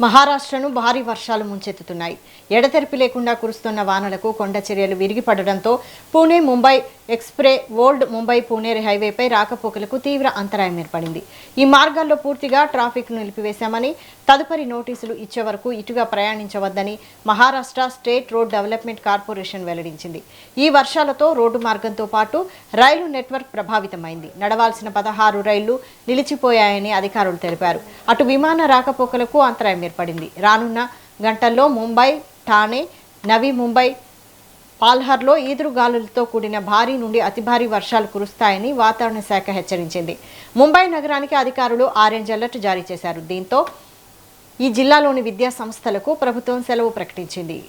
మహారాష్ట్రను భారీ వర్షాలు ముంచెత్తుతున్నాయి. ఎడతెరిపి లేకుండా కురుస్తున్న వానలకు కొండ చర్యలు విరిగిపడడంతో పూణే ముంబై ఎక్స్ప్రే ఓల్డ్ ముంబై పూణే హైవేపై రాకపోకలకు తీవ్ర అంతరాయం ఏర్పడింది. ఈ మార్గాల్లో పూర్తిగా ట్రాఫిక్ను నిలిపివేశామని, తదుపరి నోటీసులు ఇచ్చే వరకు ఇటుగా ప్రయాణించవద్దని Maharashtra State Road Development Corporation వెల్లడించింది. ఈ వర్షాలతో రోడ్డు మార్గంతో పాటు రైలు నెట్వర్క్ ప్రభావితమైంది. నడవాల్సిన 16 రైళ్లు నిలిచిపోయాయని అధికారులు తెలిపారు. అటు విమాన రాకపోకలకు అంతరాయం ఏర్పడింది. రానున్న గంటల్లో ముంబై, ఠానే, నవీ ముంబై, పాల్హర్లో ఈదురుగాలులతో కూడిన భారీ నుండి అతి భారీ వర్షాలు కురుస్తాయని వాతావరణ శాఖ హెచ్చరించింది. ముంబై నగరానికి అధికారులు ఆరెంజ్ అలర్ట్ జారీ చేశారు. దీంతో ఈ జిల్లాలోని విద్యా సంస్థలకు ప్రభుత్వం సెలవు ప్రకటించింది.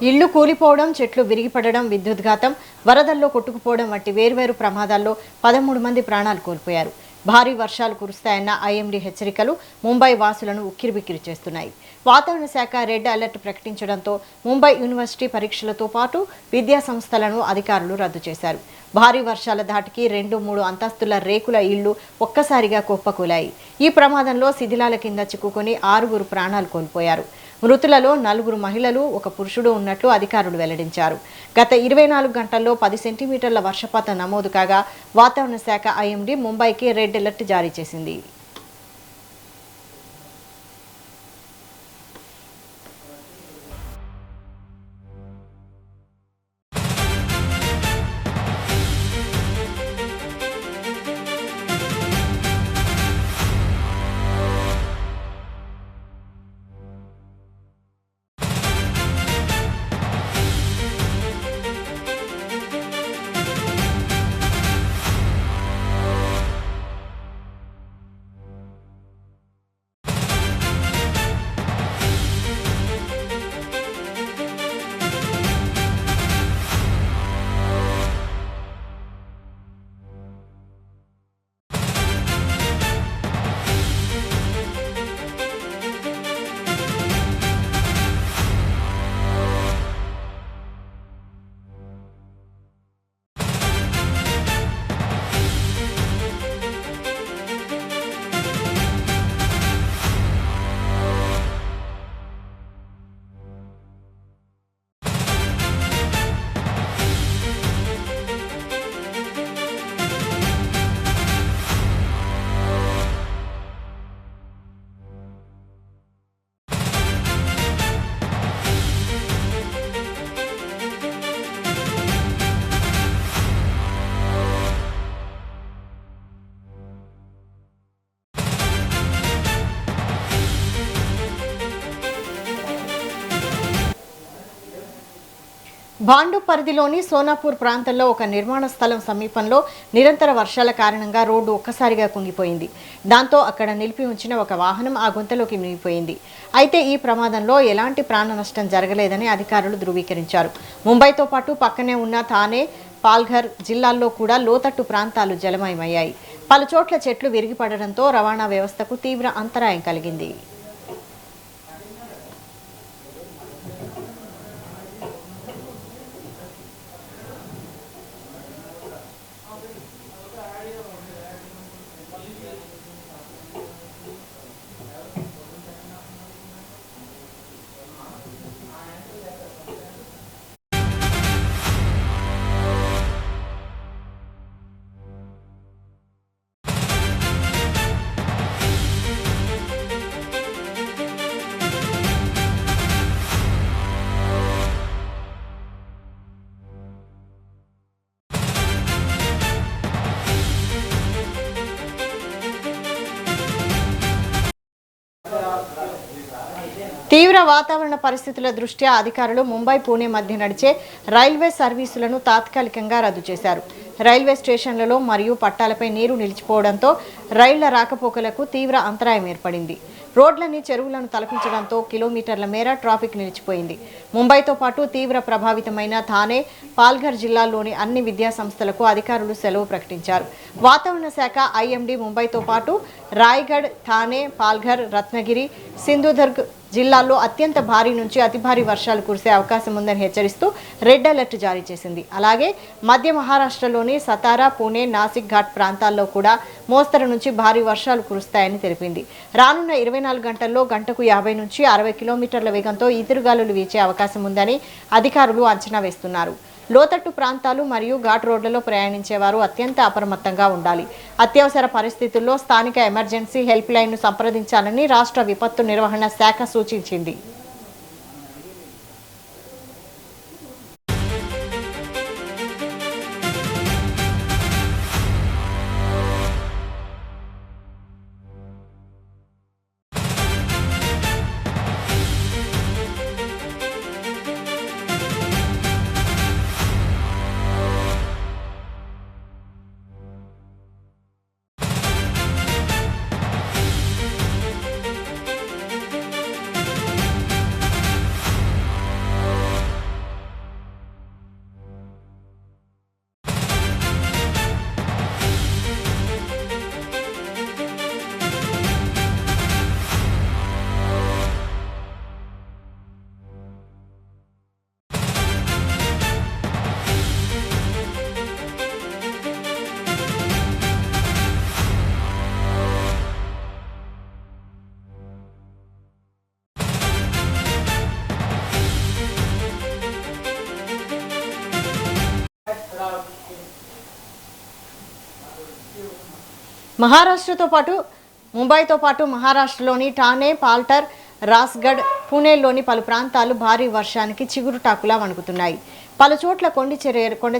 ఇళ్లు కూలిపోవడం, చెట్లు విరిగిపడడం, విద్యుద్ఘాతం, వరదల్లో కొట్టుకుపోవడం వంటి వేర్వేరు ప్రమాదాల్లో 13 మంది ప్రాణాలు కోల్పోయారు. భారీ వర్షాలు కురుస్తాయన్న ఐఎండీ హెచ్చరికలు ముంబై వాసులను ఉక్కిరిబిక్కిరి చేస్తున్నాయి. వాతావరణ శాఖ రెడ్ అలర్ట్ ప్రకటించడంతో ముంబై యూనివర్సిటీ పరీక్షలతో పాటు విద్యా సంస్థలను అధికారులు రద్దు చేశారు. భారీ వర్షాల ధాటికి 2-3 అంతస్తుల రేకుల ఇళ్లు ఒక్కసారిగా కుప్పకూలాయి. ఈ ప్రమాదంలో శిథిలాల కింద చిక్కుకొని 6 ప్రాణాలు కోల్పోయారు. మృతులలో 4 మహిళలు, 1 పురుషుడు ఉన్నట్లు అధికారులు వెల్లడించారు. గత 24 గంటల్లో 10 సెంటీమీటర్ల వర్షపాతం నమోదు కాగా వాతావరణ శాఖ ఐఎండీ ముంబైకి రెడ్ అలర్ట్ జారీ చేసింది. భాండు పరిధిలోని సోనాపూర్ ప్రాంతంలో ఒక నిర్మాణ స్థలం సమీపంలో నిరంతర వర్షాల కారణంగా రోడ్డు ఒక్కసారిగా కుంగిపోయింది. దాంతో అక్కడ నిలిపి ఉంచిన ఒక వాహనం ఆ గుంతలోకి మునిగిపోయింది. అయితే ఈ ప్రమాదంలో ఎలాంటి ప్రాణ నష్టం జరగలేదని అధికారులు ధృవీకరించారు. ముంబైతో పాటు పక్కనే ఉన్న థానే, పాల్ఘర్ జిల్లాల్లో కూడా లోతట్టు ప్రాంతాలు జలమయమయ్యాయి. పలుచోట్ల చెట్లు విరిగిపడడంతో రవాణా వ్యవస్థకు తీవ్ర అంతరాయం కలిగింది. తీవ్ర వాతావరణ పరిస్థితుల దృష్ట్యా అధికారులు ముంబై పూణే మధ్య నడిచే రైల్వే సర్వీసులను తాత్కాలికంగా రద్దు చేశారు. రైల్వే స్టేషన్లలో మరియు పట్టాలపై నీరు నిలిచిపోవడంతో రైళ్ల రాకపోకలకు తీవ్ర అంతరాయం ఏర్పడింది. రోడ్లని చెరువులను తలపించడంతో కిలోమీటర్ల మేర ట్రాఫిక్ నిలిచిపోయింది. ముంబైతో పాటు తీవ్ర ప్రభావితమైన థానే, పాల్ఘర్ జిల్లాల్లోని అన్ని విద్యా సంస్థలకు అధికారులు సెలవు ప్రకటించారు. వాతావరణ శాఖ ఐఎండీ ముంబైతో పాటు రాయ్గఢ్, థానే, పాల్ఘర్, రత్నగిరి, సింధుదుర్గ్ జిల్లాల్లో అత్యంత భారీ నుంచి అతి భారీ వర్షాలు కురిసే అవకాశం ఉందని హెచ్చరిస్తూ రెడ్ అలర్ట్ జారీ చేసింది. అలాగే మధ్య మహారాష్ట్రలోని సతారా, పూణే, నాసిక్ ఘాట్ ప్రాంతాల్లో కూడా మోస్తరు నుంచి భారీ వర్షాలు కురుస్తాయని తెలిపింది. రానున్న 24 గంటల్లో గంటకు 50 నుంచి 60 కిలోమీటర్ల వేగంతో ఈదురుగాలులు వీచే అవకాశం ఉందని అధికారులు అంచనా వేస్తున్నారు. లోతట్టు ప్రాంతాలు మరియు ఘాట్ రోడ్లలో ప్రయాణించేవారు అత్యంత అప్రమత్తంగా ఉండాలి. అత్యవసర పరిస్థితుల్లో స్థానిక ఎమర్జెన్సీ హెల్ప్ లైన్ను సంప్రదించాలని రాష్ట్ర విపత్తు నిర్వహణ శాఖ సూచించింది. మహారాష్ట్రతో పాటు ముంబైతో పాటు మహారాష్ట్రలోని ఠానే, పాల్ఘర్, రాస్గఢ్, పూణేలోని పలు ప్రాంతాలు భారీ వర్షానికి చిగురుటాకులా వణుకుతున్నాయి. పలు చోట్ల కొండ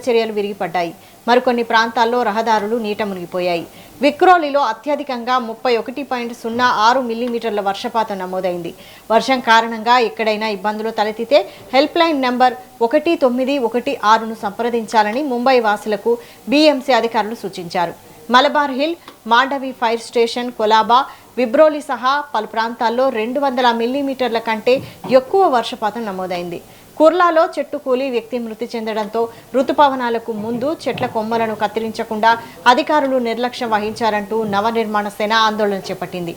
చర్యలు విరిగిపడ్డాయి. మరికొన్ని ప్రాంతాల్లో రహదారులు నీట మునిగిపోయాయి. విక్రోలిలో అత్యధికంగా 31.06 మిల్లీమీటర్ల వర్షపాతం నమోదైంది. వర్షం కారణంగా ఎక్కడైనా ఇబ్బందులు తలెత్తితే హెల్ప్ లైన్ నంబర్ 1916ను సంప్రదించాలని ముంబై వాసులకు బీఎంసీ అధికారులు సూచించారు. Malabar Hill, Mandvi fire station, Colaba, Vikhroli సహా పలు ప్రాంతాల్లో 200 మిల్లీమీటర్ల కంటే ఎక్కువ వర్షపాతం నమోదైంది. కుర్లాలో చెట్టు కూలి వ్యక్తి మృతి చెందడంతో రుతుపవనాలకు ముందు చెట్ల కొమ్మలను కత్తిరించకుండా అధికారులు నిర్లక్ష్యం వహించారంటూ నవనిర్మాణ సేన ఆందోళన చేపట్టింది.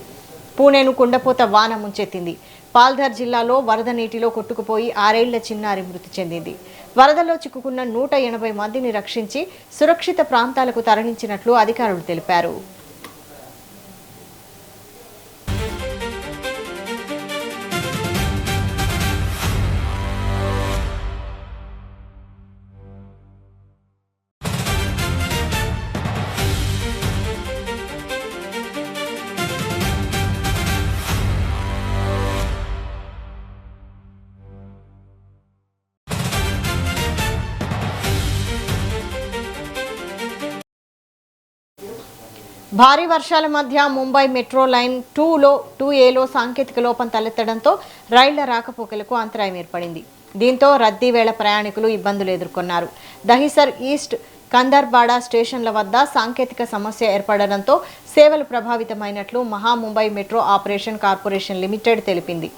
పూణేను కుండపోత వాన ముంచెత్తింది. పాల్ఘర్ జిల్లాలో వరద నీటిలో కొట్టుకుపోయి 6 ఏళ్ల చిన్నారి మృతి చెందింది. వరదలో చిక్కుకున్న 180 మందిని రక్షించి సురక్షిత ప్రాంతాలకు తరలించినట్లు అధికారులు తెలిపారు. భారీ వర్షాల మధ్య ముంబై మెట్రో లైన్ 2ఏలో సాంకేతిక లోపం తలెత్తడంతో రైళ్ల రాకపోకలకు అంతరాయం ఏర్పడింది. దీంతో రద్దీ వేళ ప్రయాణికులు ఇబ్బందులు ఎదుర్కొన్నారు. దహిసర్ ఈస్ట్, కందర్బాడా స్టేషన్ల వద్ద సాంకేతిక సమస్య ఏర్పడడంతో సేవలు ప్రభావితమైనట్లు మహా Mumbai metro operation corporation limited తెలిపింది.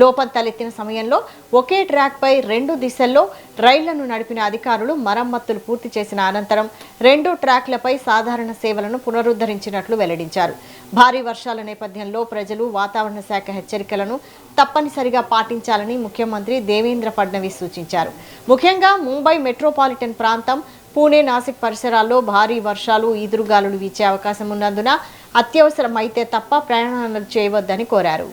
లోపం తలెత్తిన సమయంలో ఒకే ట్రాక్పై 2 దిశల్లో రైళ్లను నడిపిన అధికారులు మరమ్మతులు పూర్తి చేసిన అనంతరం 2 ట్రాక్లపై సాధారణ సేవలను పునరుద్ధరించినట్లు వెల్లడించారు. భారీ వర్షాల నేపథ్యంలో ప్రజలు వాతావరణ శాఖ హెచ్చరికలను తప్పనిసరిగా పాటించాలని ముఖ్యమంత్రి దేవేంద్ర ఫడ్నవీస్ సూచించారు. ముఖ్యంగా ముంబై మెట్రోపాలిటన్ ప్రాంతం, పూణే, నాసిక్ పరిసరాల్లో భారీ వర్షాలు, ఈదురుగాలులు వీచే అవకాశం ఉన్నందున అత్యవసరమైతే తప్ప ప్రయాణాలు చేయవద్దని కోరారు.